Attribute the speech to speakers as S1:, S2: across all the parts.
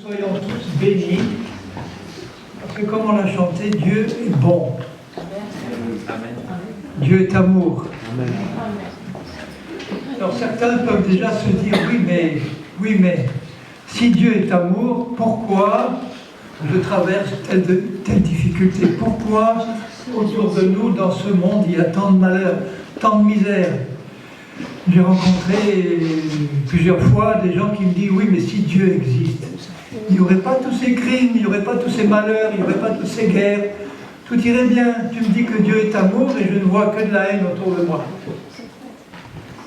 S1: Soyons tous bénis, parce que comme on l'a chanté, Dieu est bon.
S2: Amen.
S1: Dieu est amour.
S2: Amen.
S1: Alors certains peuvent déjà se dire, oui mais, si Dieu est amour, pourquoi je traverse telle difficulté? Pourquoi autour de nous, dans ce monde, il y a tant de malheur, tant de misère? J'ai rencontré plusieurs fois des gens qui me disent, oui mais si Dieu existe, il n'y aurait pas tous ces crimes, il n'y aurait pas tous ces malheurs, il n'y aurait pas toutes ces guerres, tout irait bien. Tu me dis que Dieu est amour et je ne vois que de la haine autour de moi.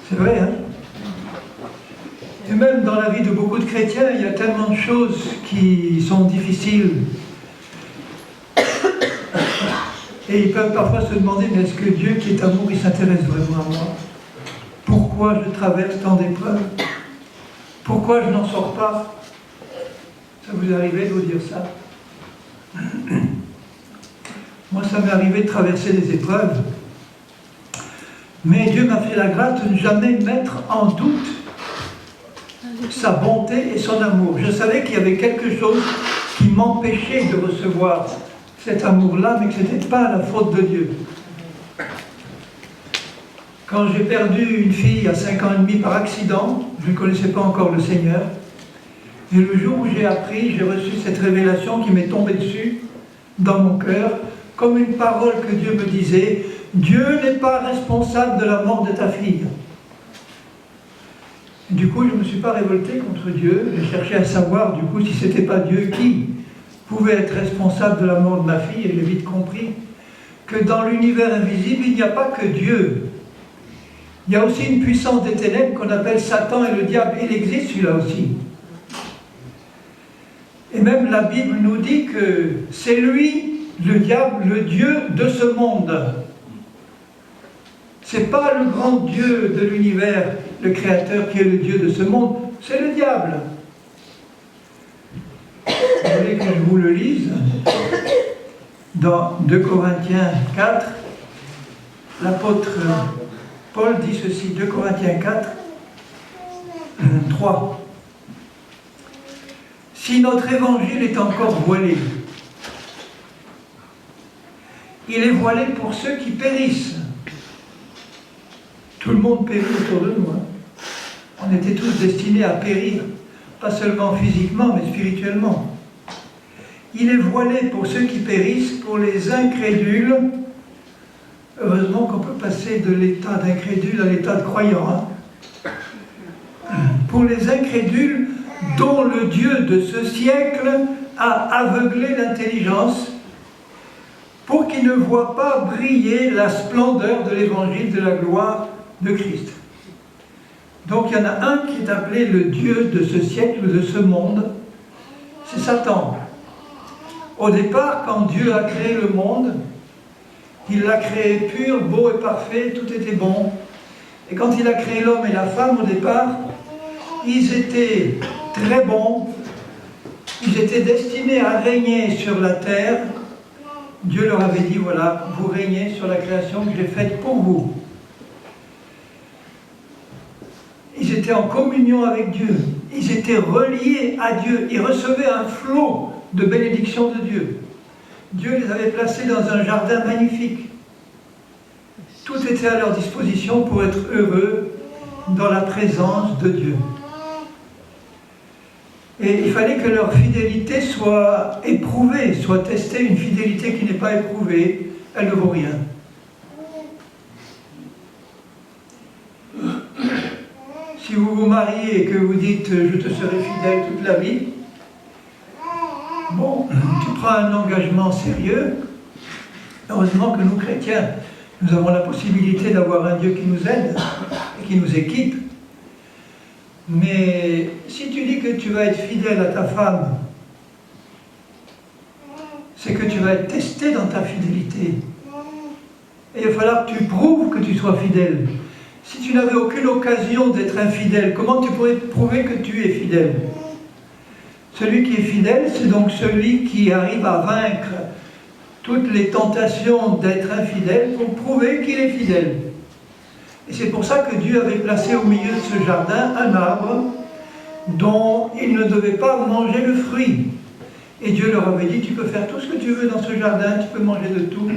S1: C'est vrai, hein? Et même dans la vie de beaucoup de chrétiens, il y a tellement de choses qui sont difficiles. Et ils peuvent parfois se demander, mais est-ce que Dieu qui est amour, il s'intéresse vraiment à moi? Pourquoi je traverse tant d'épreuves? Pourquoi je n'en sors pas? Ça vous est arrivé de vous dire ça? Moi, ça m'est arrivé de traverser des épreuves. Mais Dieu m'a fait la grâce de ne jamais mettre en doute sa bonté et son amour. Je savais qu'il y avait quelque chose qui m'empêchait de recevoir cet amour-là, mais que ce n'était pas la faute de Dieu. Quand j'ai perdu une fille à 5 ans et demi par accident, je ne connaissais pas encore le Seigneur, et le jour où j'ai appris, j'ai reçu cette révélation qui m'est tombée dessus, dans mon cœur, comme une parole que Dieu me disait, Dieu n'est pas responsable de la mort de ta fille. Du coup, je ne me suis pas révolté contre Dieu, j'ai cherché à savoir, du coup, si ce n'était pas Dieu qui pouvait être responsable de la mort de ma fille, et j'ai vite compris que dans l'univers invisible, il n'y a pas que Dieu. Il y a aussi une puissance des ténèbres qu'on appelle Satan et le diable, il existe celui-là aussi. Et même la Bible nous dit que c'est lui, le diable, le Dieu de ce monde. C'est pas le grand Dieu de l'univers, le Créateur qui est le Dieu de ce monde, c'est le diable. Vous voulez que je vous le lise? Dans 2 Corinthiens 4, l'apôtre Paul dit ceci, 2 Corinthiens 4, 3. Si notre évangile est encore voilé, il est voilé pour ceux qui périssent. Tout le monde périt autour de nous. Hein. On était tous destinés à périr, pas seulement physiquement, mais spirituellement. Il est voilé pour ceux qui périssent, pour les incrédules. Heureusement qu'on peut passer de l'état d'incrédule à l'état de croyant. Hein. Pour les incrédules, dont le Dieu de ce siècle a aveuglé l'intelligence, pour qu'ils ne voient pas briller la splendeur de l'évangile de la gloire de Christ. Donc il y en a un qui est appelé le Dieu de ce siècle, de ce monde, c'est Satan. Au départ, quand Dieu a créé le monde, il l'a créé pur, beau et parfait, tout était bon. Et quand il a créé l'homme et la femme, au départ, ils étaient très bons, ils étaient destinés à régner sur la terre. Dieu leur avait dit, voilà, vous régnez sur la création que j'ai faite pour vous. Ils étaient en communion avec Dieu, ils étaient reliés à Dieu, ils recevaient un flot de bénédictions de Dieu. Dieu les avait placés dans un jardin magnifique. Tout était à leur disposition pour être heureux dans la présence de Dieu. Et il fallait que leur fidélité soit éprouvée, soit testée. Une fidélité qui n'est pas éprouvée, elle ne vaut rien. Si vous vous mariez et que vous dites « je te serai fidèle toute la vie », bon, tu prends un engagement sérieux. Heureusement que nous, chrétiens, nous avons la possibilité d'avoir un Dieu qui nous aide et qui nous équipe. Mais si tu dis que tu vas être fidèle à ta femme, c'est que tu vas être testé dans ta fidélité. Et il va falloir que tu prouves que tu sois fidèle. Si tu n'avais aucune occasion d'être infidèle, comment tu pourrais prouver que tu es fidèle? Celui qui est fidèle, c'est donc celui qui arrive à vaincre toutes les tentations d'être infidèle pour prouver qu'il est fidèle. Et c'est pour ça que Dieu avait placé au milieu de ce jardin un arbre dont ils ne devaient pas manger le fruit. Et Dieu leur avait dit, tu peux faire tout ce que tu veux dans ce jardin, tu peux manger de tout,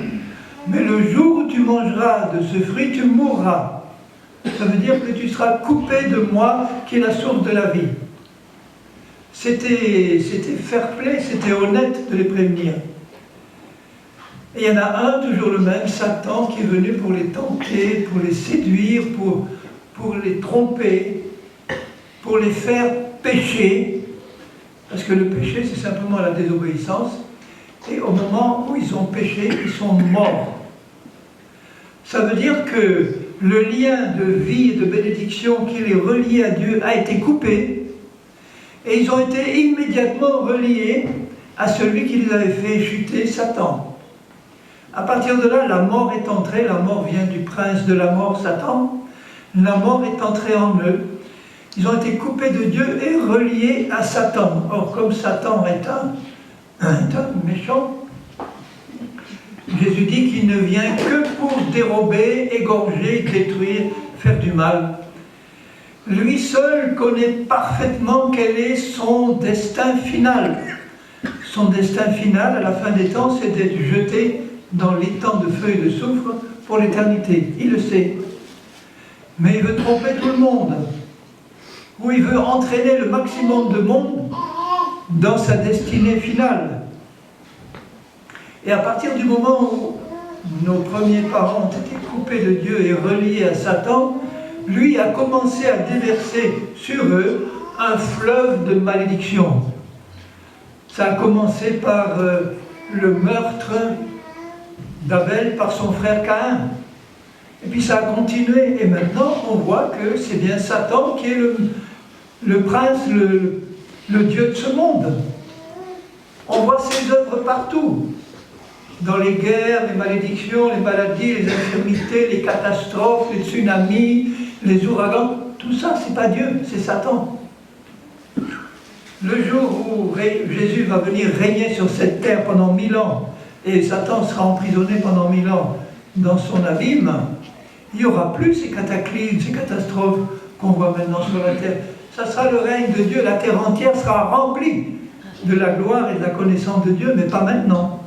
S1: mais le jour où tu mangeras de ce fruit, tu mourras. Ça veut dire que tu seras coupé de moi, qui est la source de la vie. C'était fair play, c'était honnête de les prévenir. Et il y en a un, toujours le même, Satan, qui est venu pour les tenter, pour les séduire, pour les tromper, pour les faire pécher. Parce que le péché, c'est simplement la désobéissance. Et au moment où ils ont péché, ils sont morts. Ça veut dire que le lien de vie et de bénédiction qui les reliait à Dieu a été coupé. Et ils ont été immédiatement reliés à celui qui les avait fait chuter, Satan. À partir de là, la mort est entrée. La mort vient du prince de la mort, Satan. La mort est entrée en eux. Ils ont été coupés de Dieu et reliés à Satan. Or, comme Satan est un méchant, Jésus dit qu'il ne vient que pour dérober, égorger, détruire, faire du mal. Lui seul connaît parfaitement quel est son destin final. Son destin final, à la fin des temps, c'est d'être jeté dans l'étang de feu et de soufre pour l'éternité. Il le sait. Mais il veut tromper tout le monde. Ou il veut entraîner le maximum de monde dans sa destinée finale. Et à partir du moment où nos premiers parents ont été coupés de Dieu et reliés à Satan, lui a commencé à déverser sur eux un fleuve de malédiction. Ça a commencé par le meurtre d'Abel par son frère Caïn. Et puis ça a continué. Et maintenant, on voit que c'est bien Satan qui est le prince, le Dieu de ce monde. On voit ses œuvres partout. Dans les guerres, les malédictions, les maladies, les infirmités, les catastrophes, les tsunamis, les ouragans. Tout ça, c'est pas Dieu, c'est Satan. Le jour où Jésus va venir régner sur cette terre pendant 1000 ans, et Satan sera emprisonné pendant 1000 ans dans son abîme, il n'y aura plus ces cataclysmes, ces catastrophes qu'on voit maintenant sur la terre. Ça sera le règne de Dieu, la terre entière sera remplie de la gloire et de la connaissance de Dieu, mais pas maintenant.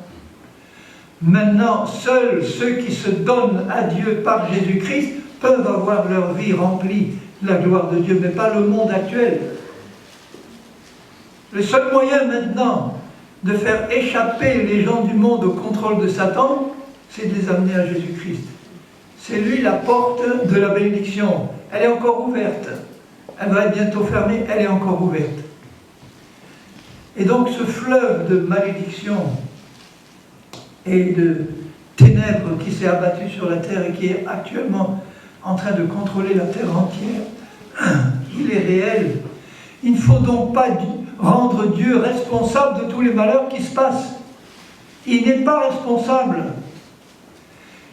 S1: Maintenant, seuls ceux qui se donnent à Dieu par Jésus-Christ peuvent avoir leur vie remplie de la gloire de Dieu, mais pas le monde actuel. Le seul moyen maintenant de faire échapper les gens du monde au contrôle de Satan, c'est de les amener à Jésus-Christ. C'est lui la porte de la bénédiction. Elle est encore ouverte. Elle va être bientôt fermée, elle est encore ouverte. Et donc ce fleuve de malédiction et de ténèbres qui s'est abattu sur la terre et qui est actuellement en train de contrôler la terre entière, il est réel. Il ne faut donc pas rendre Dieu responsable de tous les malheurs qui se passent. Il n'est pas responsable.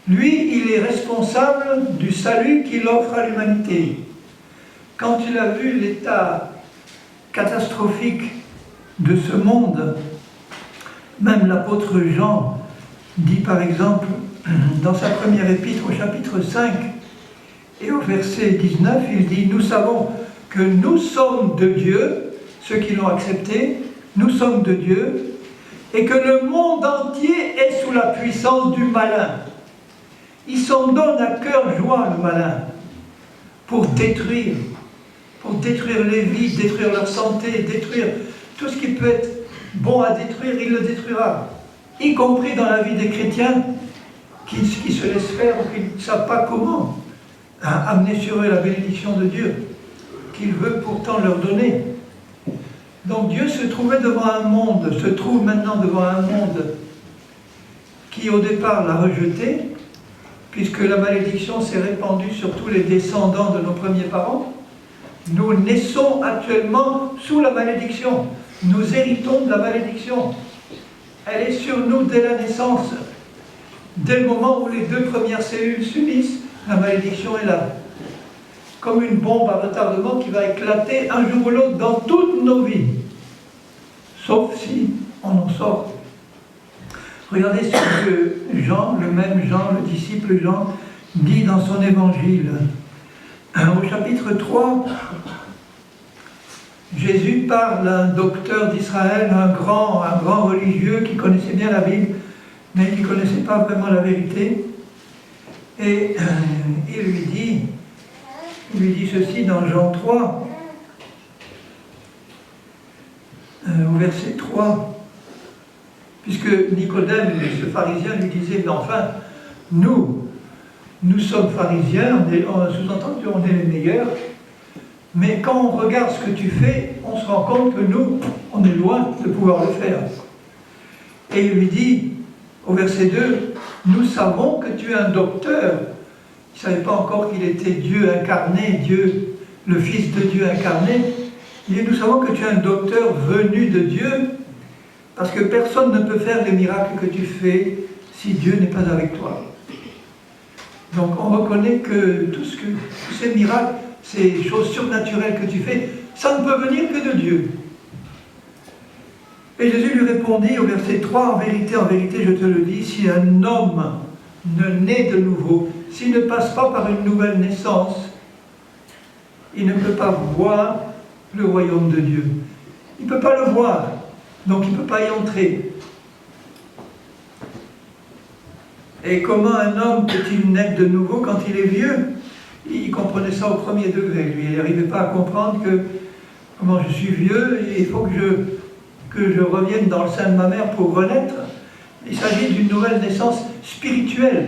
S1: Lui, il est responsable du salut qu'il offre à l'humanité. Quand il a vu l'état catastrophique de ce monde, même l'apôtre Jean dit par exemple dans sa première épître au chapitre 5 et au verset 19, il dit « Nous savons que nous sommes de Dieu, ceux qui l'ont accepté, nous sommes de Dieu, et que le monde entier est sous la puissance du malin. » Il s'en donne à cœur joie, le malin, pour détruire les vies, détruire leur santé, détruire tout ce qui peut être bon à détruire, il le détruira. Y compris dans la vie des chrétiens qui se laissent faire ou qui ne savent pas comment amener sur eux la bénédiction de Dieu, qu'il veut pourtant leur donner. Donc Dieu se trouve maintenant devant un monde qui au départ l'a rejeté, puisque la malédiction s'est répandue sur tous les descendants de nos premiers parents. Nous naissons actuellement sous la malédiction. Nous héritons de la malédiction. Elle est sur nous dès la naissance. Dès le moment où les 2 premières cellules s'unissent, la malédiction est là. Comme une bombe à retardement qui va éclater un jour ou l'autre dans toutes nos vies. Sauf si on en sort. Regardez ce que Jean, le même Jean, le disciple Jean, dit dans son évangile. Au chapitre 3, Jésus parle à un docteur d'Israël, un grand religieux qui connaissait bien la Bible, mais qui ne connaissait pas vraiment la vérité. Et il lui dit ceci dans Jean 3, au verset 3, puisque Nicodème, ce pharisien, lui disait, mais enfin, nous sommes pharisiens, sous-entendu, on est les meilleurs, mais quand on regarde ce que tu fais, on se rend compte que nous, on est loin de pouvoir le faire. Et il lui dit, au verset 2, nous savons que tu es un docteur. Il ne savait pas encore qu'il était Dieu incarné, Dieu, le Fils de Dieu incarné. Il dit, nous savons que tu es un docteur venu de Dieu, parce que personne ne peut faire les miracles que tu fais si Dieu n'est pas avec toi. Donc on reconnaît que tous ces miracles, ces choses surnaturelles que tu fais, ça ne peut venir que de Dieu. Et Jésus lui répondit au verset 3, en vérité, je te le dis, si un homme ne naît de nouveau, s'il ne passe pas par une nouvelle naissance, il ne peut pas voir le royaume de Dieu. Il ne peut pas le voir, donc il ne peut pas y entrer. Et comment un homme peut-il naître de nouveau quand il est vieux? Il comprenait ça au premier degré. Lui, il n'arrivait pas à comprendre que comment je suis vieux, et il faut que je revienne dans le sein de ma mère pour renaître. Il s'agit d'une nouvelle naissance spirituelle.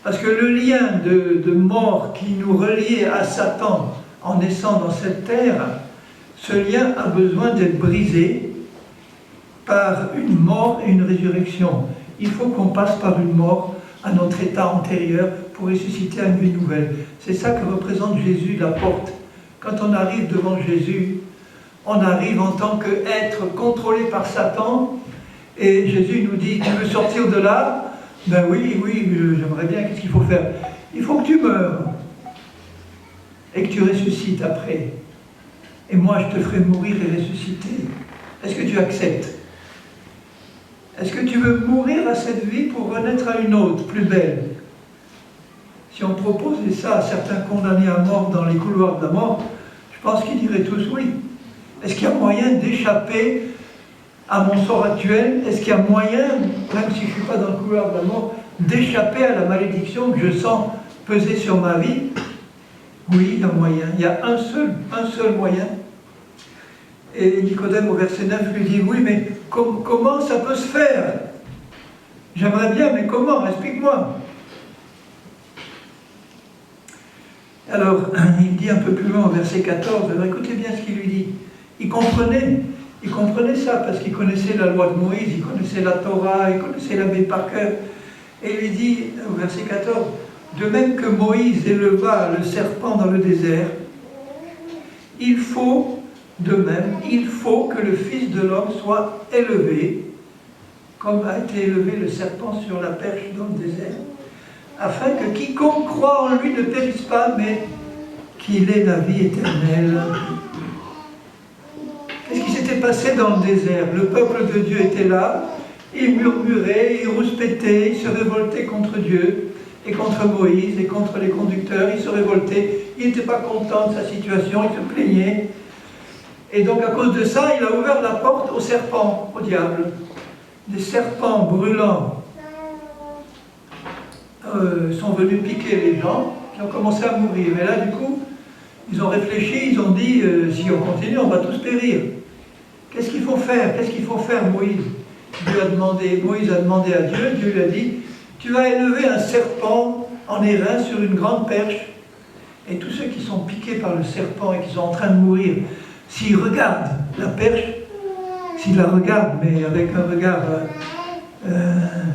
S1: Parce que le lien de mort qui nous reliait à Satan en naissant dans cette terre, ce lien a besoin d'être brisé par une mort et une résurrection. Il faut qu'on passe par une mort à notre état antérieur pour ressusciter à une vie nouvelle. C'est ça que représente Jésus, la porte. Quand on arrive devant Jésus, on arrive en tant qu'être contrôlé par Satan, et Jésus nous dit, tu veux sortir de là? Ben oui, j'aimerais bien, qu'est-ce qu'il faut faire? Il faut que tu meurs, et que tu ressuscites après. Et moi, je te ferai mourir et ressusciter. Est-ce que tu acceptes? Est-ce que tu veux mourir à cette vie pour renaître à une autre, plus belle? Si on proposait ça à certains condamnés à mort dans les couloirs de la mort, je pense qu'ils diraient tous oui. Est-ce qu'il y a moyen d'échapper à mon sort actuel? Est-ce qu'il y a moyen, même si je ne suis pas dans le couloir de la mort, d'échapper à la malédiction que je sens peser sur ma vie? Oui, il y a moyen. Il y a un seul moyen. Et Nicodème, au verset 9, lui dit, oui, mais comment ça peut se faire? J'aimerais bien, mais comment? Explique-moi. Alors, il dit un peu plus loin, au verset 14, alors écoutez bien ce qu'il lui dit. Il comprenait ça, parce qu'il connaissait la loi de Moïse, il connaissait la Torah, il connaissait la Bible par cœur. Et il lui dit, au verset 14, de même que Moïse éleva le serpent dans le désert, il faut que le Fils de l'homme soit élevé, comme a été élevé le serpent sur la perche dans le désert, afin que quiconque croit en lui ne périsse pas, mais qu'il ait la vie éternelle. Qu'est-ce qui s'était passé dans le désert? Le peuple de Dieu était là, il murmurait, il rouspétait, il se révoltait contre Dieu, et contre Moïse, et contre les conducteurs, il se révoltait, il n'était pas content de sa situation, il se plaignait. Et donc à cause de ça, il a ouvert la porte aux serpents, au diable. Des serpents brûlants sont venus piquer les gens, qui ont commencé à mourir. Mais là, du coup, ils ont réfléchi, ils ont dit, si on continue, on va tous périr. Qu'est-ce qu'il faut faire? Qu'est-ce qu'il faut faire, Moïse? Moïse a demandé à Dieu, Dieu lui a dit, tu vas élever un serpent en airain sur une grande perche, et tous ceux qui sont piqués par le serpent et qui sont en train de mourir, s'ils regardent la perche, s'ils la regardent, mais avec un regard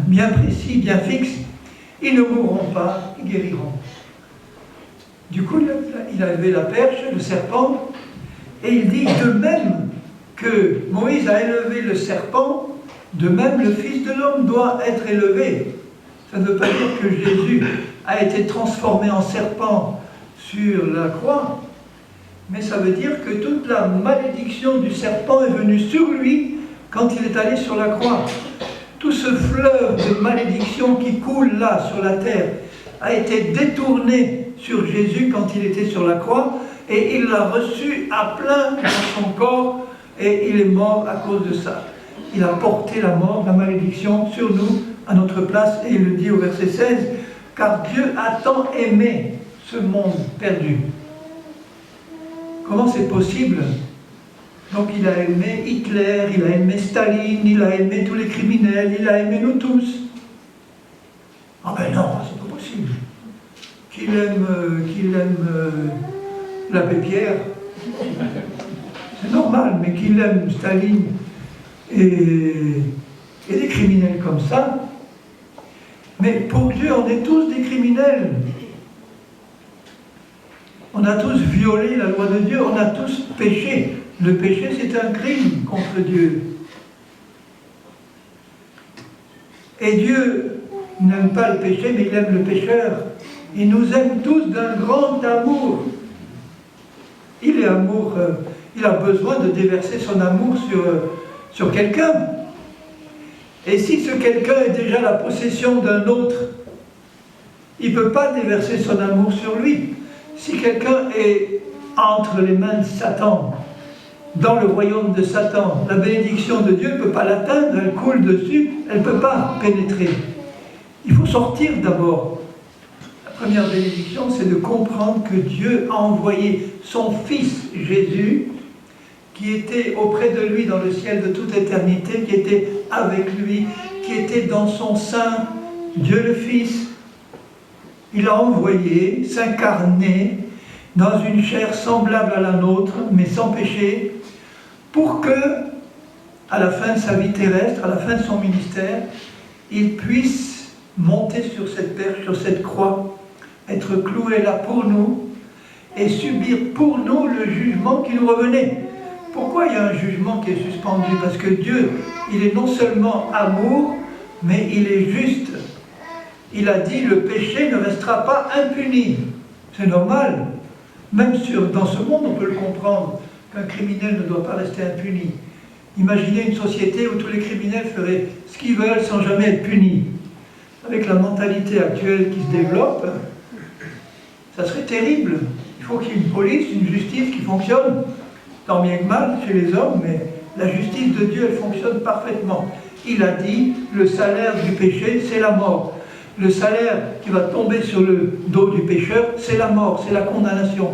S1: bien précis, bien fixe, ils ne mourront pas, ils guériront. Du coup, il a élevé la perche, le serpent, et il dit, de même que Moïse a élevé le serpent, de même le Fils de l'homme doit être élevé. Ça ne veut pas dire que Jésus a été transformé en serpent sur la croix, mais ça veut dire que toute la malédiction du serpent est venue sur lui quand il est allé sur la croix. Tout ce fleuve de malédiction qui coule là, sur la terre, a été détourné sur Jésus quand il était sur la croix, Et il l'a reçu à plein dans son corps et il est mort à cause de ça. Il a porté la mort, la malédiction sur nous, à notre place, et il le dit au verset 16, « Car Dieu a tant aimé ce monde perdu. » Comment c'est possible? Donc il a aimé Hitler, il a aimé Staline, il a aimé tous les criminels, il a aimé nous tous. Ah ben non, c'est pas possible. Qu'il aime l'abbé Pierre, c'est normal, mais qu'il aime Staline et des criminels comme ça. Mais pour Dieu, on est tous des criminels. On a tous violé la loi de Dieu, on a tous péché. Le péché, c'est un crime contre Dieu. Et Dieu n'aime pas le péché, mais il aime le pécheur. Il nous aime tous d'un grand amour. Il est amour, il a besoin de déverser son amour sur quelqu'un. Et si ce quelqu'un est déjà la possession d'un autre, il ne peut pas déverser son amour sur lui. Si quelqu'un est entre les mains de Satan, dans le royaume de Satan, la bénédiction de Dieu ne peut pas l'atteindre, elle coule dessus, elle ne peut pas pénétrer. Il faut sortir d'abord. La première bénédiction, c'est de comprendre que Dieu a envoyé son Fils Jésus, qui était auprès de lui dans le ciel de toute éternité, qui était avec lui, qui était dans son sein, Dieu le Fils. Il a envoyé s'incarner dans une chair semblable à la nôtre, mais sans péché, pour que, à la fin de sa vie terrestre, à la fin de son ministère, il puisse monter sur cette perche, sur cette croix, être cloué là pour nous, et subir pour nous le jugement qui nous revenait. Pourquoi il y a un jugement qui est suspendu? Parce que Dieu, il est non seulement amour, mais il est juste. Il a dit, le péché ne restera pas impuni. C'est normal. Même dans ce monde, on peut le comprendre, qu'un criminel ne doit pas rester impuni. Imaginez une société où tous les criminels feraient ce qu'ils veulent sans jamais être punis. Avec la mentalité actuelle qui se développe, ça serait terrible. Il faut qu'il y ait une police, une justice qui fonctionne, tant bien que mal chez les hommes, mais la justice de Dieu, elle fonctionne parfaitement. Il a dit, le salaire du péché, c'est la mort. Le salaire qui va tomber sur le dos du pécheur, c'est la mort, c'est la condamnation.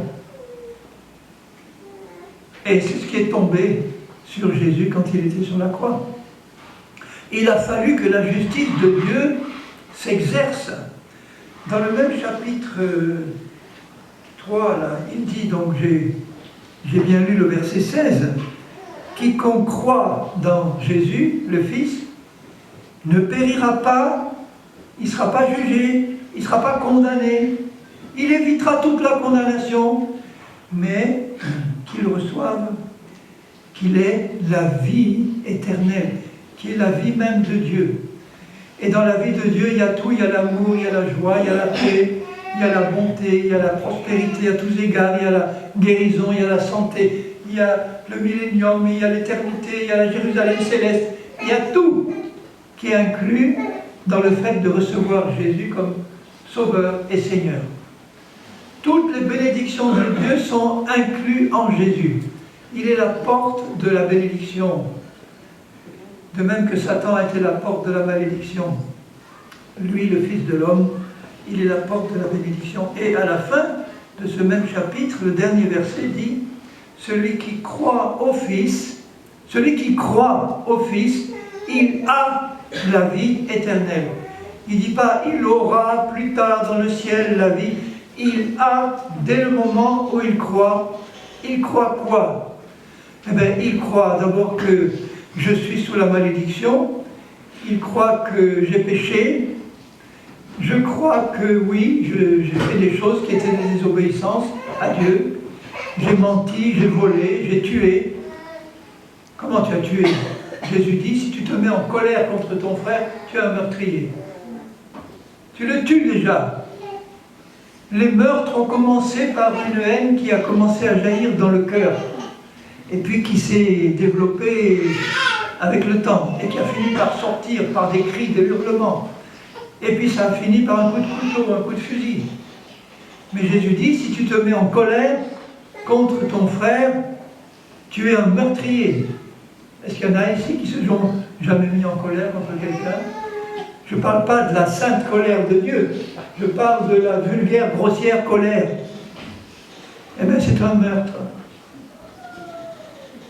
S1: Et c'est ce qui est tombé sur Jésus quand il était sur la croix. Il a fallu que la justice de Dieu s'exerce. Dans le même chapitre 3, là, il dit, donc j'ai bien lu le verset 16, « Quiconque croit dans Jésus, le Fils, ne périra pas, il ne sera pas jugé, il ne sera pas condamné, il évitera toute la condamnation, mais qu'il reçoive, qu'il ait la vie éternelle, qui est la vie même de Dieu. » Et dans la vie de Dieu, il y a tout, il y a l'amour, il y a la joie, il y a la paix, il y a la bonté, il y a la prospérité à tous égards, il y a la guérison, il y a la santé, il y a le millénium, il y a l'éternité, il y a la Jérusalem céleste, il y a tout qui est inclus dans le fait de recevoir Jésus comme Sauveur et Seigneur. Toutes les bénédictions de Dieu sont incluses en Jésus. Il est la porte de la bénédiction. De même que Satan a été la porte de la malédiction. Lui, le Fils de l'homme, il est la porte de la bénédiction. Et à la fin de ce même chapitre, le dernier verset dit « Celui qui croit au Fils, il a la vie éternelle. » Il ne dit pas « il aura plus tard dans le ciel la vie ». Il a, dès le moment où il croit quoi? Eh bien, il croit d'abord que je suis sous la malédiction, il croit que j'ai péché, je crois que oui, j'ai fait des choses qui étaient des désobéissances à Dieu, j'ai menti, j'ai volé, j'ai tué. Comment tu as tué? Jésus dit, si tu te mets en colère contre ton frère, tu es un meurtrier. Tu le tues déjà. Les meurtres ont commencé par une haine qui a commencé à jaillir dans le cœur, et puis qui s'est développée avec le temps, et qui a fini par sortir par des cris, des hurlements. Et puis ça a fini par un coup de couteau, un coup de fusil. Mais Jésus dit, si tu te mets en colère, contre ton frère, tu es un meurtrier. Est-ce qu'il y en a ici qui se sont jamais mis en colère contre quelqu'un? Je ne parle pas de la sainte colère de Dieu, je parle de la vulgaire, grossière colère. Eh bien, c'est un meurtre.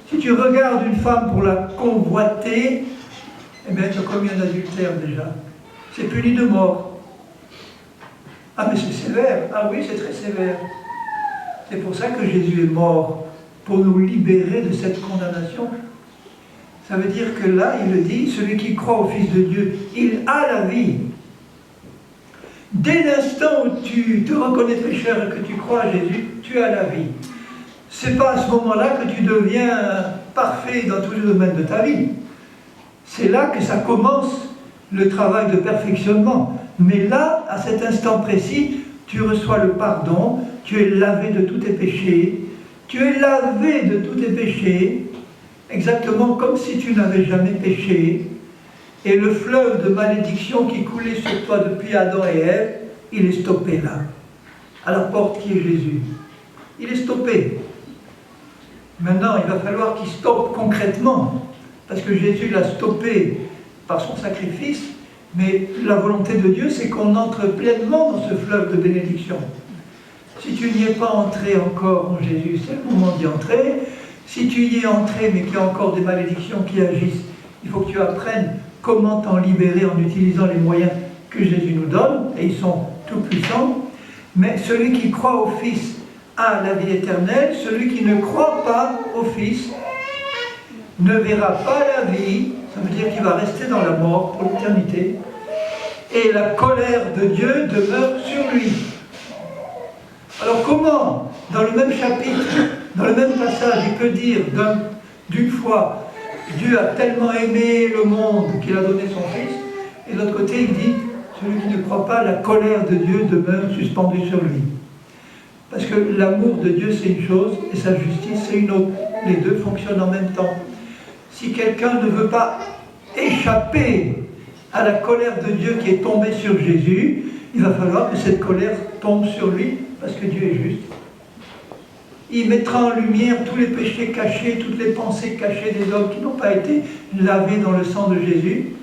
S1: Si tu regardes une femme pour la convoiter, eh bien, tu as commis un adultère déjà. C'est puni de mort. Ah, mais c'est sévère. Ah oui, c'est très sévère. C'est pour ça que Jésus est mort, pour nous libérer de cette condamnation. Ça veut dire que là, il le dit, celui qui croit au Fils de Dieu, il a la vie. Dès l'instant où tu te reconnais pécheur et que tu crois à Jésus, tu as la vie. Ce n'est pas à ce moment-là que tu deviens parfait dans tous les domaines de ta vie. C'est là que ça commence le travail de perfectionnement. Mais là, à cet instant précis, tu reçois le pardon, tu es lavé de tous tes péchés, tu es lavé de tous tes péchés, exactement comme si tu n'avais jamais péché. Et le fleuve de malédiction qui coulait sur toi depuis Adam et Ève, il est stoppé là, à la porte qui est Jésus. Il est stoppé. Maintenant, il va falloir qu'il stoppe concrètement, parce que Jésus l'a stoppé par son sacrifice, mais la volonté de Dieu, c'est qu'on entre pleinement dans ce fleuve de bénédiction. Si tu n'y es pas entré encore en Jésus, c'est le moment d'y entrer. Si tu y es entré, mais qu'il y a encore des malédictions qui agissent, il faut que tu apprennes comment t'en libérer en utilisant les moyens que Jésus nous donne, et ils sont tout puissants. Mais celui qui croit au Fils a la vie éternelle, celui qui ne croit pas au Fils ne verra pas la vie, ça veut dire qu'il va rester dans la mort pour l'éternité, et la colère de Dieu demeure sur lui. Alors comment, dans le même chapitre, dans le même passage, il peut dire d'une fois, Dieu a tellement aimé le monde qu'il a donné son Fils, et de l'autre côté il dit, celui qui ne croit pas, la colère de Dieu demeure suspendue sur lui. Parce que l'amour de Dieu c'est une chose, et sa justice c'est une autre. Les deux fonctionnent en même temps. Si quelqu'un ne veut pas échapper à la colère de Dieu qui est tombée sur Jésus, il va falloir que cette colère tombe sur lui, parce que Dieu est juste. Il mettra en lumière tous les péchés cachés, toutes les pensées cachées des hommes qui n'ont pas été lavés dans le sang de Jésus.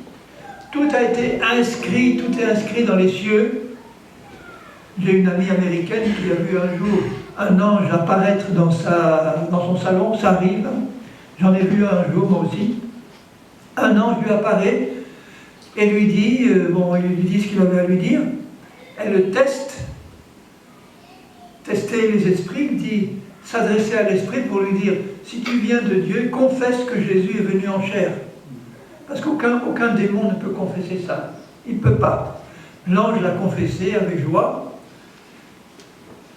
S1: Tout a été inscrit, tout est inscrit dans les cieux. J'ai une amie américaine qui a vu un jour un ange apparaître dans son salon, ça arrive. J'en ai vu un jour, moi aussi. Un ange lui apparaît et lui dit, il lui dit ce qu'il avait à lui dire. Elle le teste. Tester les esprits, il dit, s'adresser à l'esprit pour lui dire, si tu viens de Dieu, confesse que Jésus est venu en chair. Parce qu'aucun démon ne peut confesser ça. Il ne peut pas. L'ange l'a confessé avec joie.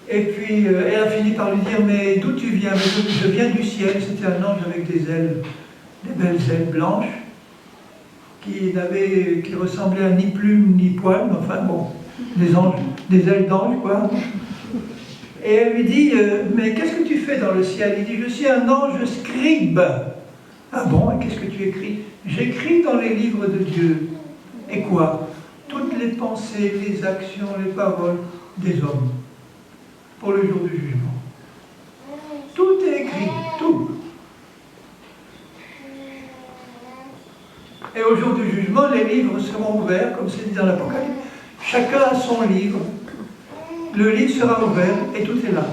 S1: Et puis, elle a fini par lui dire, mais d'où tu viens? Je viens du ciel. C'était un ange avec des ailes, des belles ailes blanches, qui ressemblaient à ni plumes ni poils, mais enfin bon, des ailes d'ange, quoi. Et elle lui dit, mais qu'est-ce que tu fais dans le ciel? Il dit, je suis un ange scribe. Ah bon, et qu'est-ce que tu écris? J'écris dans les livres de Dieu. Et quoi? Toutes les pensées, les actions, les paroles des hommes, pour le jour du jugement. Tout est écrit, tout. Et au jour du jugement, les livres seront ouverts, comme c'est dit dans l'Apocalypse. Chacun a son livre. Le livre sera ouvert et tout est là.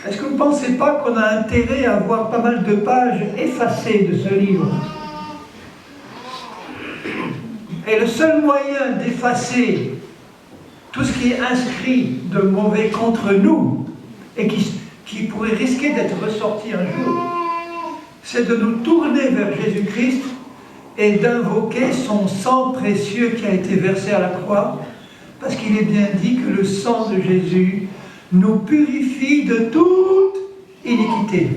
S1: Est-ce que vous ne pensez pas qu'on a intérêt à avoir pas mal de pages effacées de ce livre? Et le seul moyen d'effacer tout ce qui est inscrit de mauvais contre nous et qui pourrait risquer d'être ressorti un jour, c'est de nous tourner vers Jésus-Christ et d'invoquer son sang précieux qui a été versé à la croix, parce qu'il est bien dit que le sang de Jésus nous purifie de toute iniquité.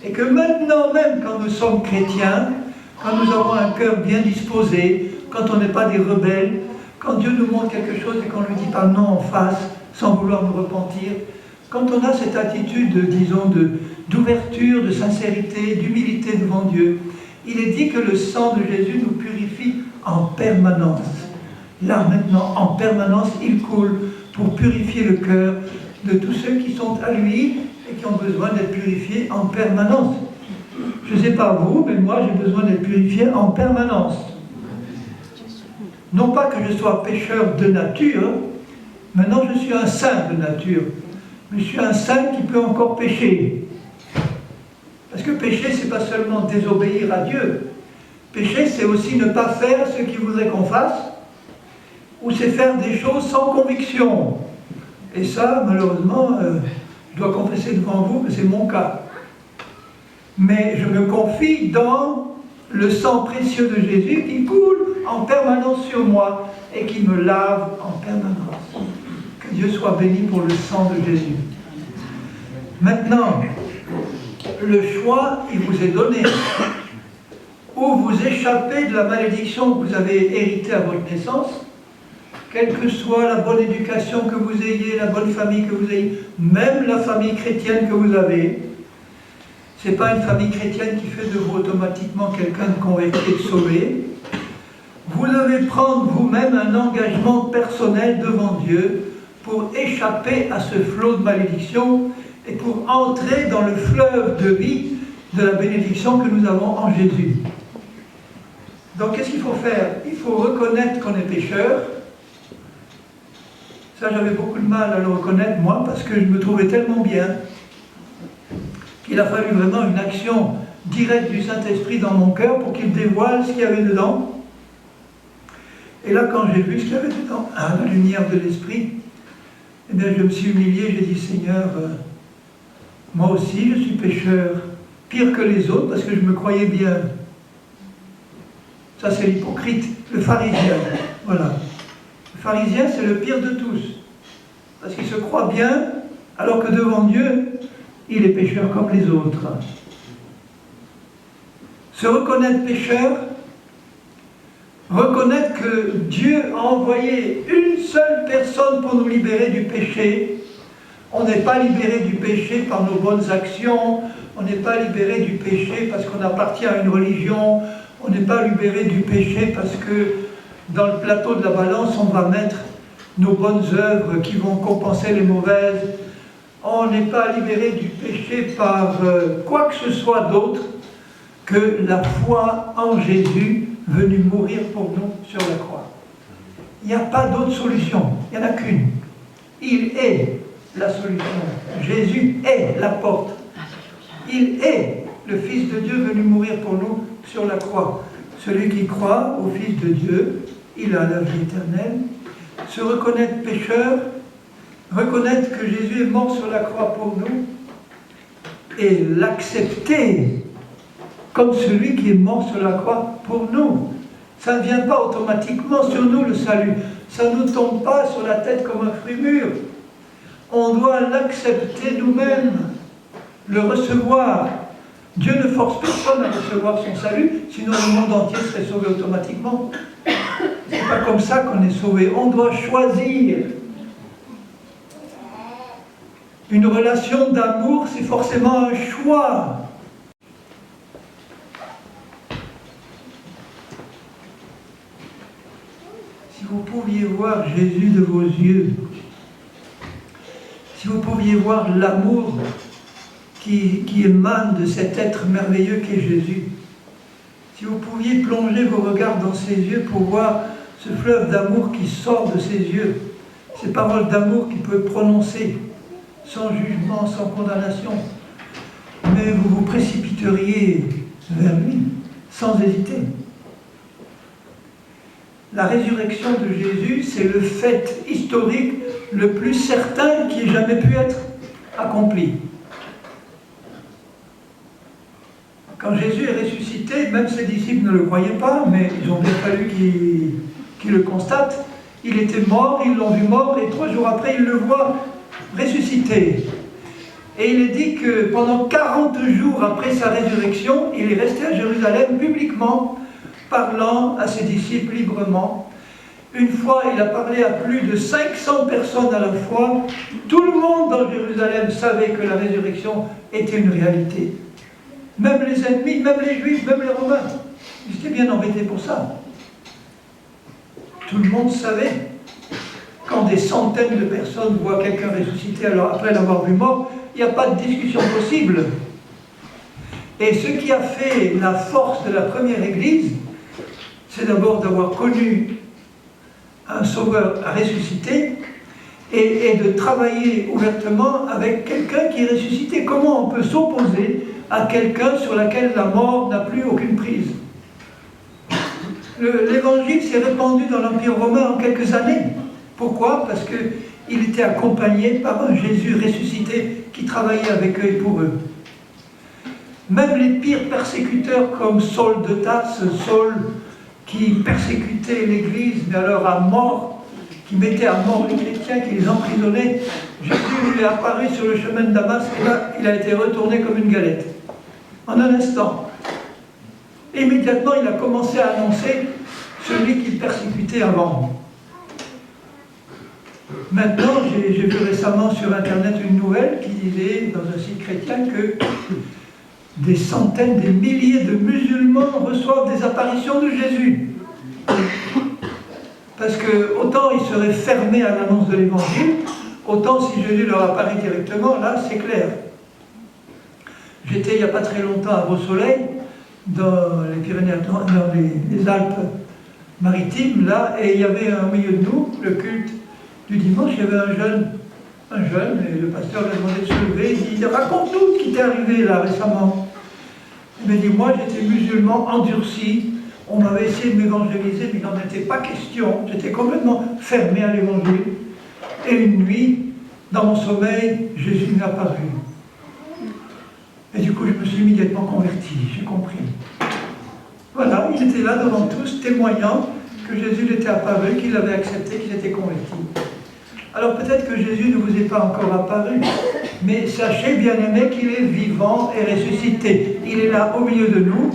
S1: Et que maintenant même, quand nous sommes chrétiens, quand nous avons un cœur bien disposé, quand on n'est pas des rebelles, quand Dieu nous montre quelque chose et qu'on lui dit pas non en face, sans vouloir nous repentir, quand on a cette attitude, disons, d'ouverture, de sincérité, d'humilité devant Dieu, il est dit que le sang de Jésus nous purifie en permanence. Là, maintenant, en permanence, il coule pour purifier le cœur de tous ceux qui sont à lui et qui ont besoin d'être purifiés en permanence. Je ne sais pas vous, mais moi j'ai besoin d'être purifié en permanence. Non pas que je sois pécheur de nature, maintenant je suis un saint de nature, mais je suis un saint qui peut encore pécher. Parce que pécher, c'est pas seulement désobéir à Dieu. Pécher, c'est aussi ne pas faire ce qu'il voudrait qu'on fasse, ou c'est faire des choses sans conviction. Et ça, malheureusement, je dois confesser devant vous que c'est mon cas. Mais je me confie dans le sang précieux de Jésus qui coule en permanence sur moi et qui me lave en permanence. Que Dieu soit béni pour le sang de Jésus. Maintenant, le choix, il vous est donné. Ou vous échappez de la malédiction que vous avez héritée à votre naissance, quelle que soit la bonne éducation que vous ayez, la bonne famille que vous ayez, même la famille chrétienne que vous avez. Ce n'est pas une famille chrétienne qui fait de vous automatiquement quelqu'un de converti et de sauvé. Vous devez prendre vous-même un engagement personnel devant Dieu pour échapper à ce flot de malédiction et pour entrer dans le fleuve de vie de la bénédiction que nous avons en Jésus. Donc qu'est-ce qu'il faut faire? Il faut reconnaître qu'on est pécheur. Ça, j'avais beaucoup de mal à le reconnaître, moi, parce que je me trouvais tellement bien qu'il a fallu vraiment une action directe du Saint-Esprit dans mon cœur pour qu'il dévoile ce qu'il y avait dedans. Et là, quand j'ai vu ce qu'il y avait dedans, à la lumière de l'Esprit, eh bien, je me suis humilié, j'ai dit, Seigneur, moi aussi, je suis pécheur, pire que les autres, parce que je me croyais bien. Ça, c'est l'hypocrite, le pharisien, voilà. Le pharisien, c'est le pire de tous, parce qu'il se croit bien, alors que devant Dieu, il est pécheur comme les autres. Se reconnaître pécheur, reconnaître que Dieu a envoyé une seule personne pour nous libérer du péché. On n'est pas libéré du péché par nos bonnes actions, on n'est pas libéré du péché parce qu'on appartient à une religion, on n'est pas libéré du péché parce que dans le plateau de la balance, on va mettre nos bonnes œuvres qui vont compenser les mauvaises. On n'est pas libéré du péché par quoi que ce soit d'autre que la foi en Jésus venu mourir pour nous sur la croix. Il n'y a pas d'autre solution, il n'y en a qu'une. Il est la solution. Jésus est la porte. Il est le Fils de Dieu venu mourir pour nous sur la croix. Celui qui croit au Fils de Dieu, il a la vie éternelle. Se reconnaître pécheur, reconnaître que Jésus est mort sur la croix pour nous et l'accepter comme celui qui est mort sur la croix pour nous. Ça ne vient pas automatiquement sur nous, le salut. Ça ne nous tombe pas sur la tête comme un fruit mûr. On doit l'accepter nous-mêmes, le recevoir. Dieu ne force personne à recevoir son salut, sinon le monde entier serait sauvé automatiquement. C'est pas comme ça qu'on est sauvé. On doit choisir. Une relation d'amour, c'est forcément un choix. Si vous pouviez voir Jésus de vos yeux, si vous pouviez voir l'amour qui émane de cet être merveilleux qu'est Jésus, si vous pouviez plonger vos regards dans ses yeux pour voir ce fleuve d'amour qui sort de ses yeux, ces paroles d'amour qu'il peut prononcer sans jugement, sans condamnation, mais vous vous précipiteriez vers lui, sans hésiter. La résurrection de Jésus, c'est le fait historique le plus certain qui ait jamais pu être accompli. Quand Jésus est ressuscité, même ses disciples ne le croyaient pas, mais ils ont bien fallu qu'ils le constatent. Il était mort, ils l'ont vu mort, et 3 jours après, ils le voient ressuscité. Et il est dit que pendant 40 jours après sa résurrection, il est resté à Jérusalem publiquement, parlant à ses disciples librement. Une fois, il a parlé à plus de 500 personnes à la fois. Tout le monde dans Jérusalem savait que la résurrection était une réalité. Même les ennemis, même les Juifs, même les Romains. Ils étaient bien embêtés pour ça. Tout le monde savait. Quand quand des centaines de personnes voient quelqu'un ressusciter alors après l'avoir vu mort, il n'y a pas de discussion possible. Et ce qui a fait la force de la première Église, c'est d'abord d'avoir connu un sauveur ressuscité et de travailler ouvertement avec quelqu'un qui est ressuscité. Comment on peut s'opposer à quelqu'un sur lequel la mort n'a plus aucune prise? L'évangile s'est répandu dans l'Empire romain en quelques années. Pourquoi? Parce qu'il était accompagné par un Jésus ressuscité qui travaillait avec eux et pour eux. Même les pires persécuteurs comme Saul de Tarse, Saul qui persécutait l'Église, mais alors à mort, qui mettait à mort les chrétiens, qui les emprisonnait, Jésus lui est apparu sur le chemin de Damas et là, il a été retourné comme une galette. En un instant. Immédiatement, il a commencé à annoncer celui qu'il persécutait avant. Maintenant, j'ai vu récemment sur Internet une nouvelle qui disait, dans un site chrétien, que des centaines, des milliers de musulmans reçoivent des apparitions de Jésus. Parce que autant ils seraient fermés à l'annonce de l'Évangile, autant si Jésus leur apparaît directement, là c'est clair. J'étais il n'y a pas très longtemps à Beau-Soleil, dans les Pyrénées, dans les Alpes-Maritimes, là, et il y avait au milieu de nous, le culte du dimanche, il y avait un jeune, et le pasteur lui a demandé de se lever, il dit, raconte-nous ce qui t'est arrivé là récemment. Il m'a dit, moi j'étais musulman endurci, on m'avait essayé de m'évangéliser, mais il n'en était pas question, j'étais complètement fermé à l'évangile. Et une nuit, dans mon sommeil, Jésus m'est apparu. Et du coup, je me suis immédiatement converti, j'ai compris. Voilà, il était là devant tous, témoignant que Jésus lui était apparu, qu'il avait accepté, qu'il était converti. Alors peut-être que Jésus ne vous est pas encore apparu, mais sachez, bien-aimés, qu'il est vivant et ressuscité. Il est là au milieu de nous.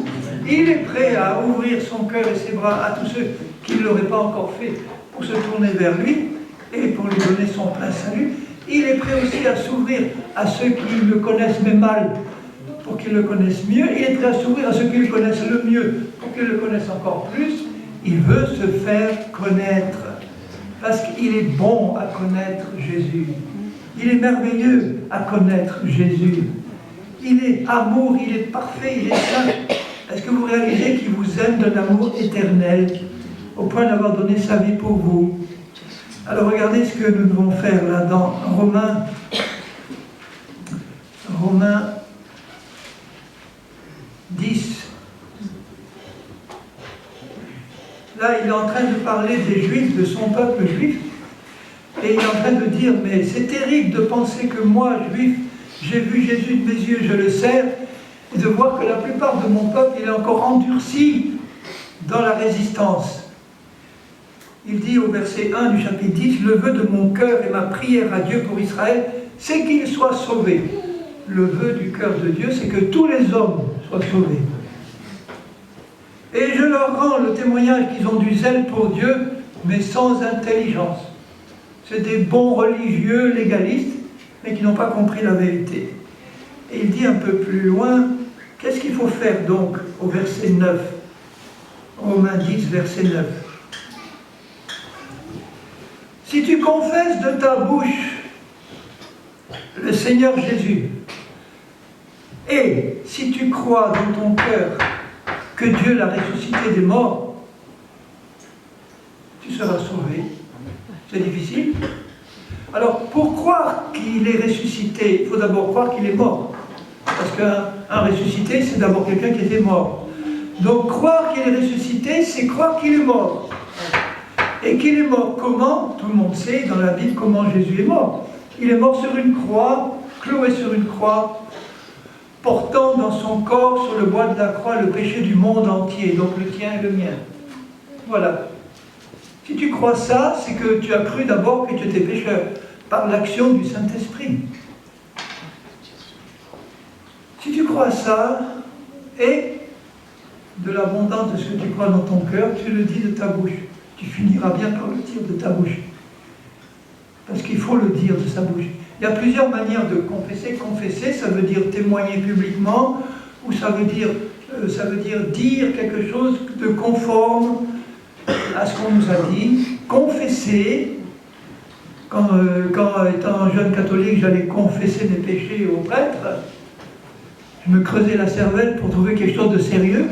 S1: Il est prêt à ouvrir son cœur et ses bras à tous ceux qui ne l'auraient pas encore fait pour se tourner vers lui et pour lui donner son plein salut. Il est prêt aussi à s'ouvrir à ceux qui le connaissent mais mal pour qu'ils le connaissent mieux. Il est prêt à s'ouvrir à ceux qui le connaissent le mieux pour qu'ils le connaissent encore plus. Il veut se faire connaître parce qu'il est bon à connaître Jésus. Il est merveilleux à connaître Jésus. Il est amour, il est parfait, il est saint. Est-ce que vous réalisez qu'il vous aime d'un amour éternel, au point d'avoir donné sa vie pour vous? Alors regardez ce que nous devons faire là dans Romains 10. Là, il est en train de parler des Juifs, de son peuple juif, et il est en train de dire, mais c'est terrible de penser que moi, juif, j'ai vu Jésus de mes yeux, je le sers, et de voir que la plupart de mon peuple, il est encore endurci dans la résistance. Il dit au verset 1 du chapitre 10, « Le vœu de mon cœur et ma prière à Dieu pour Israël, c'est qu'il soit sauvé. » Le vœu du cœur de Dieu, c'est que tous les hommes soient sauvés. Et je leur rends le témoignage qu'ils ont du zèle pour Dieu, mais sans intelligence. C'est des bons religieux légalistes, mais qui n'ont pas compris la vérité. Et il dit un peu plus loin, qu'est-ce qu'il faut faire donc au verset 9? Romains 10, verset 9. Si tu confesses de ta bouche le Seigneur Jésus, et si tu crois dans ton cœur que Dieu l'a ressuscité des morts, tu seras sauvé. C'est difficile. Alors, pour croire qu'il est ressuscité, il faut d'abord croire qu'il est mort. Parce qu'un ressuscité, c'est d'abord quelqu'un qui était mort. Donc, croire qu'il est ressuscité, c'est croire qu'il est mort. Et qu'il est mort comment? Tout le monde sait dans la Bible comment Jésus est mort. Il est mort sur une croix, cloué sur une croix, portant dans son corps sur le bois de la croix le péché du monde entier, donc le tien et le mien. Voilà. Si tu crois ça, c'est que tu as cru d'abord que tu étais pécheur, par l'action du Saint-Esprit. Si tu crois ça, et de l'abondance de ce que tu crois dans ton cœur, tu le dis de ta bouche. Tu finiras bien par le dire de ta bouche. Parce qu'il faut le dire de sa bouche. Il y a plusieurs manières de confesser. Confesser, ça veut dire témoigner publiquement, ou ça veut dire dire quelque chose de conforme à ce qu'on nous a dit. Confesser, Quand étant jeune catholique, j'allais confesser mes péchés au prêtre, je me creusais la cervelle pour trouver quelque chose de sérieux.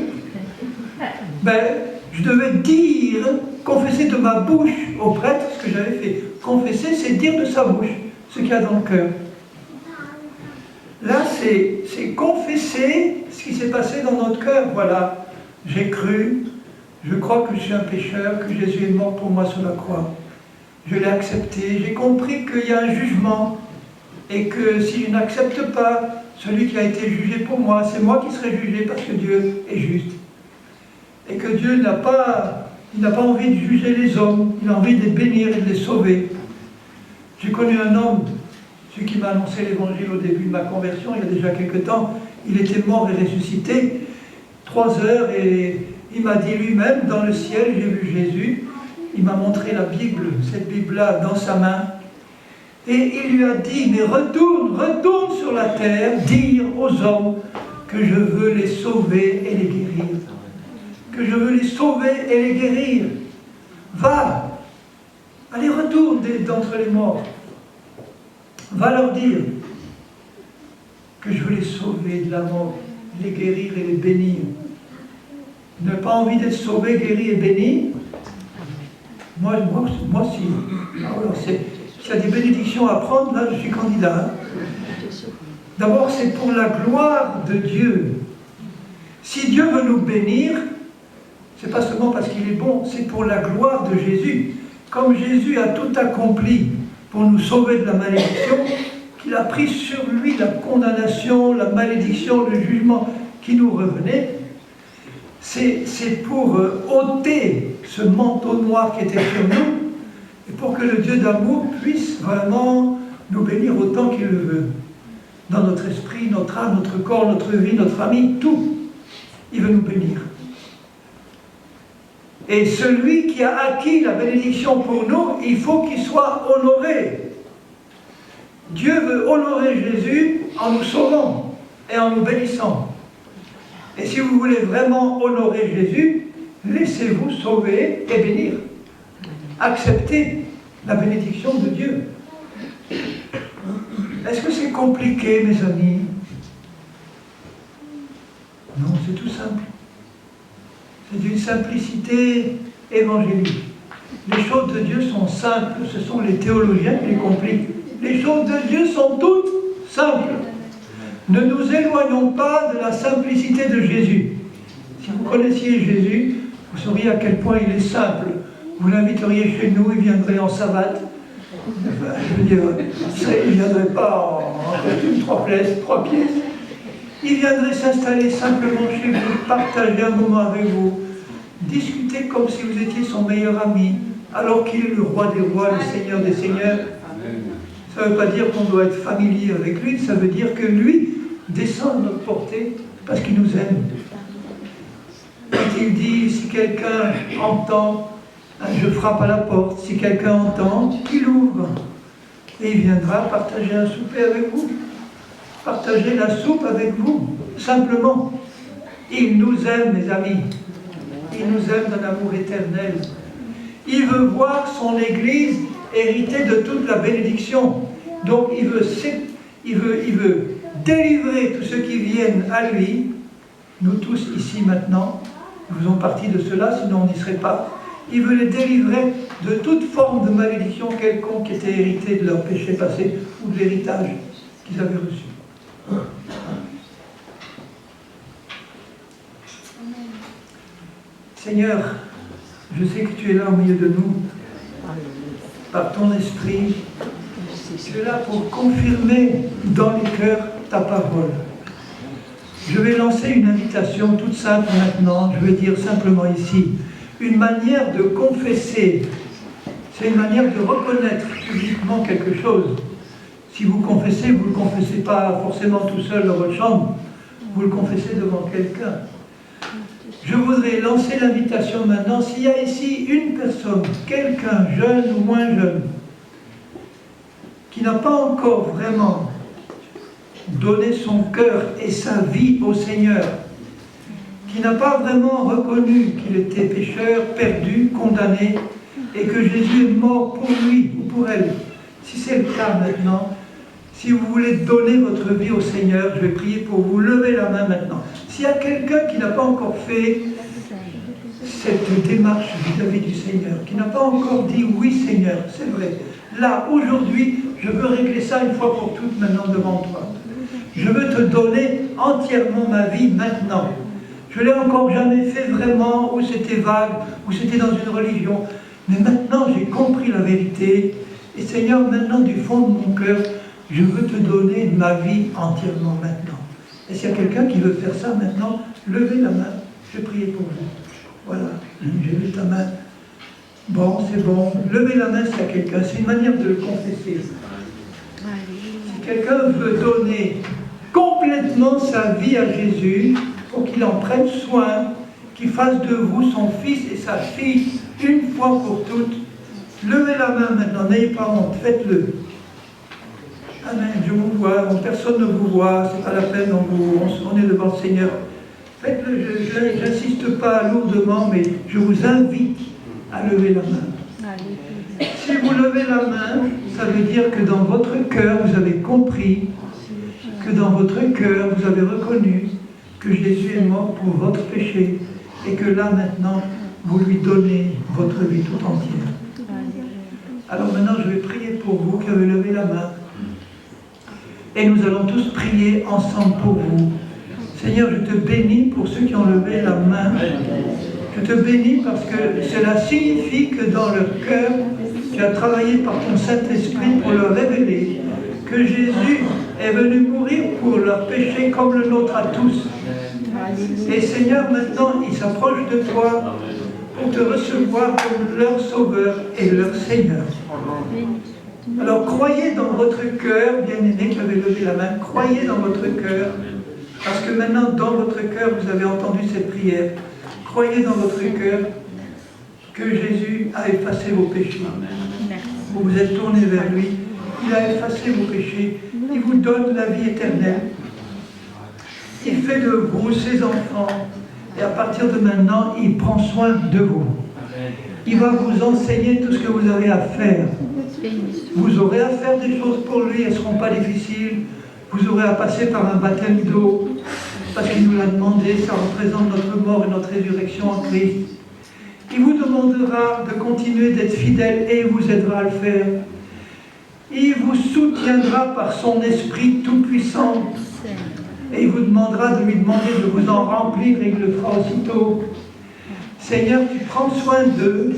S1: Je devais dire, confesser de ma bouche au prêtre ce que j'avais fait. Confesser, c'est dire de sa bouche ce qu'il y a dans le cœur. Là, c'est confesser ce qui s'est passé dans notre cœur. Voilà, j'ai cru, je crois que je suis un pécheur, que Jésus est mort pour moi sur la croix. Je l'ai accepté, j'ai compris qu'il y a un jugement et que si je n'accepte pas celui qui a été jugé pour moi, c'est moi qui serai jugé parce que Dieu est juste. Et que Dieu n'a pas envie de juger les hommes, il a envie de les bénir et de les sauver. J'ai connu un homme, celui qui m'a annoncé l'évangile au début de ma conversion, il y a déjà quelque temps, il était mort et ressuscité, 3 heures, et il m'a dit lui-même, dans le ciel, j'ai vu Jésus, il m'a montré la Bible, cette Bible-là, dans sa main, et il lui a dit, mais retourne sur la terre, dire aux hommes que je veux les sauver et les guérir. Que je veux les sauver et les guérir. Va, allez, retourne d'entre les morts. Va leur dire que je veux les sauver de la mort, les guérir et les bénir. Vous n'avez pas envie d'être sauvé, guéri et béni? Moi si. Alors, s'il y a des bénédictions à prendre, là, je suis candidat. D'abord, c'est pour la gloire de Dieu. Si Dieu veut nous bénir, c'est pas seulement parce qu'il est bon, c'est pour la gloire de Jésus. Comme Jésus a tout accompli pour nous sauver de la malédiction, qu'il a pris sur lui la condamnation, la malédiction, le jugement qui nous revenait, c'est pour ôter ce manteau noir qui était sur nous, et pour que le Dieu d'amour puisse vraiment nous bénir autant qu'il le veut. Dans notre esprit, notre âme, notre corps, notre vie, notre famille, tout. Il veut nous bénir. Et celui qui a acquis la bénédiction pour nous, il faut qu'il soit honoré. Dieu veut honorer Jésus en nous sauvant et en nous bénissant. Et si vous voulez vraiment honorer Jésus, laissez-vous sauver et bénir. Acceptez la bénédiction de Dieu. Est-ce que c'est compliqué, mes amis? Non, c'est tout simple. C'est d'une simplicité évangélique. Les choses de Dieu sont simples, ce sont les théologiens qui les compliquent. Les choses de Dieu sont toutes simples. Ne nous éloignons pas de la simplicité de Jésus. Si vous connaissiez Jésus, vous sauriez à quel point il est simple. Vous l'inviteriez chez nous, il viendrait en savate. Enfin, je veux dire, il ne viendrait pas en costume 3 pièces. Il viendrait s'installer simplement chez vous, partager un moment avec vous, discuter comme si vous étiez son meilleur ami, alors qu'il est le roi des rois, le Seigneur des seigneurs. Ça ne veut pas dire qu'on doit être familier avec lui, ça veut dire que lui descend de notre portée parce qu'il nous aime. Quand il dit, si quelqu'un entend, je frappe à la porte, si quelqu'un entend, qu'il ouvre. Et il viendra partager un souper avec vous. Partager la soupe avec vous, simplement. Il nous aime, mes amis. Il nous aime d'un amour éternel. Il veut voir son Église hériter de toute la bénédiction. Donc il veut délivrer tous ceux qui viennent à lui. Nous tous ici maintenant, nous faisons partie de cela, sinon on n'y serait pas. Il veut les délivrer de toute forme de malédiction quelconque qui était héritée de leur péché passé ou de l'héritage qu'ils avaient reçu. Seigneur, je sais que tu es là au milieu de nous, par ton esprit. Tu es là pour confirmer dans les cœurs ta parole. Je vais lancer une invitation toute simple maintenant, je vais dire simplement ici, une manière de confesser, c'est une manière de reconnaître publiquement quelque chose. Si vous confessez, vous ne le confessez pas forcément tout seul dans votre chambre, vous le confessez devant quelqu'un. Je voudrais lancer l'invitation maintenant, s'il y a ici une personne, quelqu'un, jeune ou moins jeune, qui n'a pas encore vraiment donné son cœur et sa vie au Seigneur, qui n'a pas vraiment reconnu qu'il était pécheur, perdu, condamné, et que Jésus est mort pour lui ou pour elle, Si c'est le cas maintenant, si vous voulez donner votre vie au Seigneur, je vais prier pour vous. Levez la main maintenant. S'il y a quelqu'un qui n'a pas encore fait cette démarche vis-à-vis du Seigneur, qui n'a pas encore dit oui Seigneur, c'est vrai. Là, aujourd'hui, je veux régler ça une fois pour toutes maintenant devant toi. Je veux te donner entièrement ma vie maintenant. Je ne l'ai encore jamais fait vraiment, ou c'était vague, ou c'était dans une religion. Mais maintenant, j'ai compris la vérité. Et Seigneur, maintenant, du fond de mon cœur, je veux te donner ma vie entièrement maintenant. Et s'il y a quelqu'un qui veut faire ça maintenant, levez la main. Je vais prier pour vous. Voilà, j'ai vu ta main. Bon, c'est bon. Levez la main s'il y a quelqu'un. C'est une manière de le confesser. Si quelqu'un veut donner complètement sa vie à Jésus, il faut qu'il en prenne soin, qu'il fasse de vous son fils et sa fille une fois pour toutes. Levez la main maintenant, n'ayez pas honte, faites-le. Amen, je vous vois, personne ne vous voit, c'est pas la peine, on est devant le Seigneur. Faites-le, je n'insiste pas lourdement, mais je vous invite à lever la main. Si vous levez la main, ça veut dire que dans votre cœur, vous avez compris, que dans votre cœur, vous avez reconnu que Jésus est mort pour votre péché, et que là, maintenant, vous lui donnez votre vie tout entière. Alors maintenant, je vais prier pour vous qui avez levé la main. Et nous allons tous prier ensemble pour vous. Seigneur, je te bénis pour ceux qui ont levé la main. Je te bénis parce que cela signifie que dans leur cœur, tu as travaillé par ton Saint-Esprit pour leur révéler que Jésus est venu mourir pour leurs péchés comme le nôtre à tous. Et Seigneur, maintenant, ils s'approchent de toi pour te recevoir comme leur Sauveur et leur Seigneur. Alors croyez dans votre cœur, bien-aimés qui avez levé la main, croyez dans votre cœur, parce que maintenant dans votre cœur vous avez entendu cette prière. Croyez dans votre cœur que Jésus a effacé vos péchés. Vous vous êtes tournés vers lui, il a effacé vos péchés, il vous donne la vie éternelle. Il fait de vous ses enfants, et à partir de maintenant, il prend soin de vous. Il va vous enseigner tout ce que vous avez à faire. Vous aurez à faire des choses pour lui, elles ne seront pas difficiles. Vous aurez à passer par un baptême d'eau, parce qu'il nous l'a demandé, ça représente notre mort et notre résurrection en Christ. Il vous demandera de continuer d'être fidèle et il vous aidera à le faire. Il vous soutiendra par son esprit tout-puissant. Et il vous demandera de lui demander de vous en remplir et il le fera aussitôt. Seigneur, tu prends soin d'eux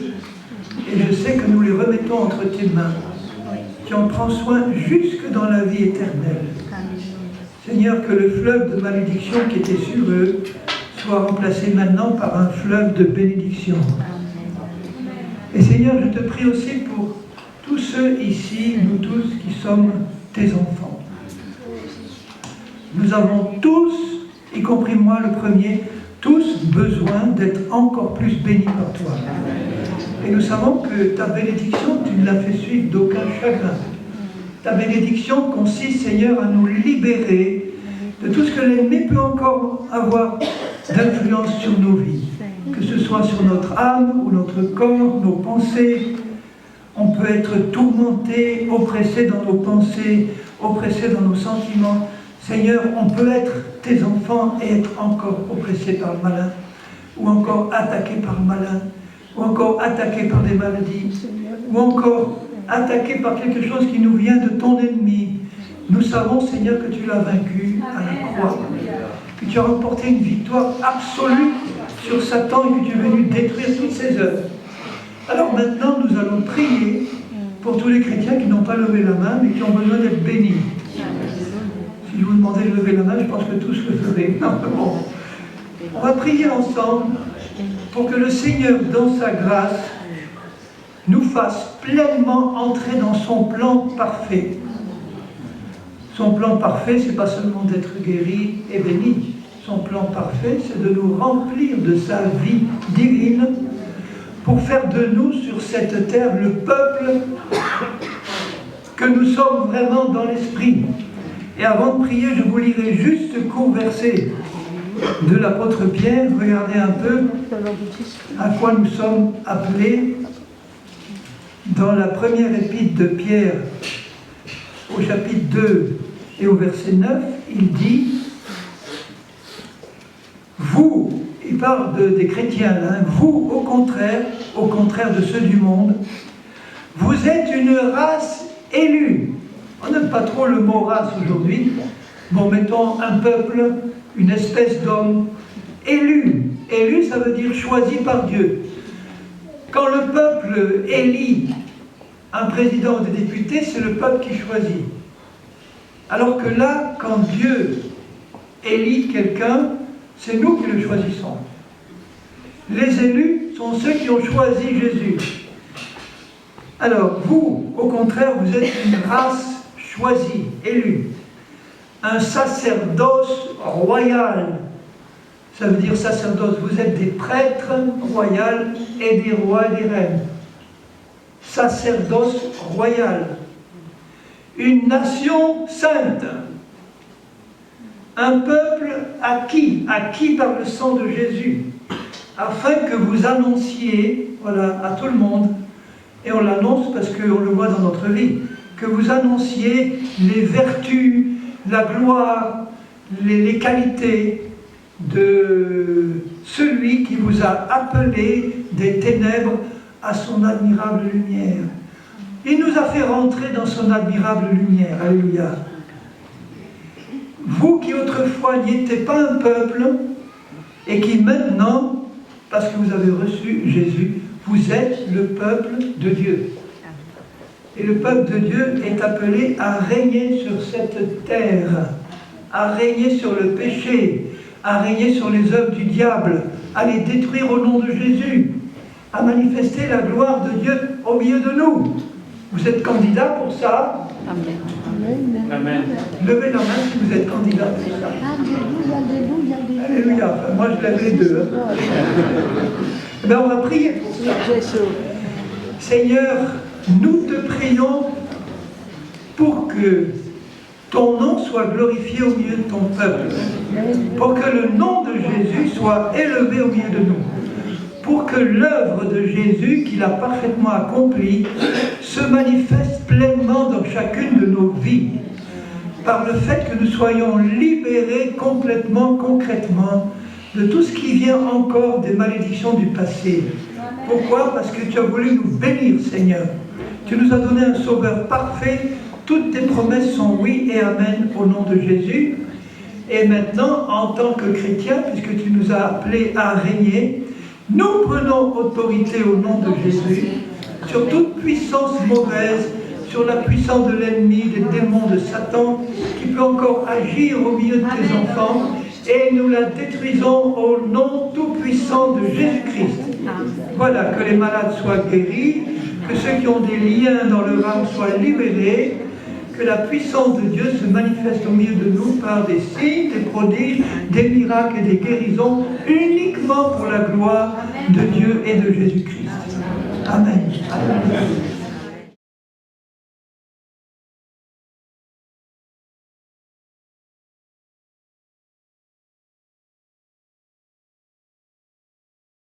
S1: et je sais que nous les remettons entre tes mains. Tu en prends soin jusque dans la vie éternelle. Seigneur, que le fleuve de malédiction qui était sur eux soit remplacé maintenant par un fleuve de bénédiction. Et Seigneur, je te prie aussi pour tous ceux ici, nous tous qui sommes tes enfants. Nous avons tous, y compris moi le premier, tous besoin d'être encore plus bénis par toi. Et nous savons que ta bénédiction, tu ne l'as fait suivre d'aucun chagrin. Ta bénédiction consiste, Seigneur, à nous libérer de tout ce que l'ennemi peut encore avoir d'influence sur nos vies. Que ce soit sur notre âme ou notre corps, nos pensées. On peut être tourmenté, oppressé dans nos pensées, oppressé dans nos sentiments. Seigneur, on peut être tes enfants et être encore oppressé par le malin, ou encore attaqué par le malin, ou encore attaqué par des maladies, ou encore attaqué par quelque chose qui nous vient de ton ennemi. Nous savons, Seigneur, que tu l'as vaincu à la croix, que tu as remporté une victoire absolue sur Satan et que tu es venu détruire toutes ses œuvres. Alors maintenant, nous allons prier pour tous les chrétiens qui n'ont pas levé la main, mais qui ont besoin d'être bénis. Si je vous demandais de lever la main, je pense que tous le feraient. Bon. On va prier ensemble pour que le Seigneur, dans sa grâce, nous fasse pleinement entrer dans son plan parfait. Son plan parfait, ce n'est pas seulement d'être guéri et béni. Son plan parfait, c'est de nous remplir de sa vie divine pour faire de nous sur cette terre le peuple que nous sommes vraiment dans l'esprit. Et avant de prier, je vous lirai juste ce court verset de l'apôtre Pierre. Regardez un peu à quoi nous sommes appelés. dans la première épître de Pierre, au chapitre 2 et au verset 9, il dit, vous, il parle des chrétiens là, vous, au contraire de ceux du monde, vous êtes une race élue. On n'aime pas trop le mot race aujourd'hui. Bon, mettons un peuple, une espèce d'homme élu. Élu, ça veut dire choisi par Dieu. Quand le peuple élit un président ou des députés, c'est le peuple qui choisit. Alors que là, quand Dieu élit quelqu'un, c'est nous qui le choisissons. Les élus sont ceux qui ont choisi Jésus. Alors, vous, au contraire, vous êtes une race choisie, élue. Un sacerdoce royal. Ça veut dire sacerdoce, vous êtes des prêtres royaux et des rois et des reines. Sacerdoce royal. Une nation sainte. Un peuple acquis par le sang de Jésus, afin que vous annonciez, voilà, à tout le monde, et on l'annonce parce qu'on le voit dans notre vie, que vous annonciez les vertus, la gloire, les qualités de celui qui vous a appelé des ténèbres à son admirable lumière. Il nous a fait rentrer dans son admirable lumière. Alléluia. Vous qui autrefois n'étiez pas un peuple, et qui maintenant, parce que vous avez reçu Jésus, vous êtes le peuple de Dieu. Et le peuple de Dieu est appelé à régner sur cette terre, à régner sur le péché, à régner sur les œuvres du diable, à les détruire au nom de Jésus, à manifester la gloire de Dieu au milieu de nous. Vous êtes candidat pour ça?
S3: Amen.
S2: Amen.
S1: Levez la main si vous êtes candidat pour ça.
S3: Alléluia, alléluia, alléluia.
S1: Alléluia. Enfin, moi, je lève les deux. Hein. Ben, on va prier pour ça. Seigneur, nous te prions pour que ton nom soit glorifié au milieu de ton peuple, pour que le nom de Jésus soit élevé au milieu de nous, pour que l'œuvre de Jésus, qu'il a parfaitement accomplie, se manifeste pleinement dans chacune de nos vies, par le fait que nous soyons libérés complètement, concrètement, de tout ce qui vient encore des malédictions du passé. Pourquoi? Parce que tu as voulu nous bénir, Seigneur. Tu nous as donné un sauveur parfait. Toutes tes promesses sont oui et amen au nom de Jésus. Et maintenant, en tant que chrétiens, puisque tu nous as appelés à régner, nous prenons autorité au nom de Jésus sur toute puissance mauvaise, sur la puissance de l'ennemi, des démons de Satan, qui peut encore agir au milieu de tes enfants, et nous la détruisons au nom tout-puissant de Jésus-Christ. Voilà, que les malades soient guéris, que ceux qui ont des liens dans leur âme soient libérés, que la puissance de Dieu se manifeste au milieu de nous par des signes, des prodiges, des miracles et des guérisons, uniquement pour la gloire de Dieu et de Jésus-Christ. Amen. Amen.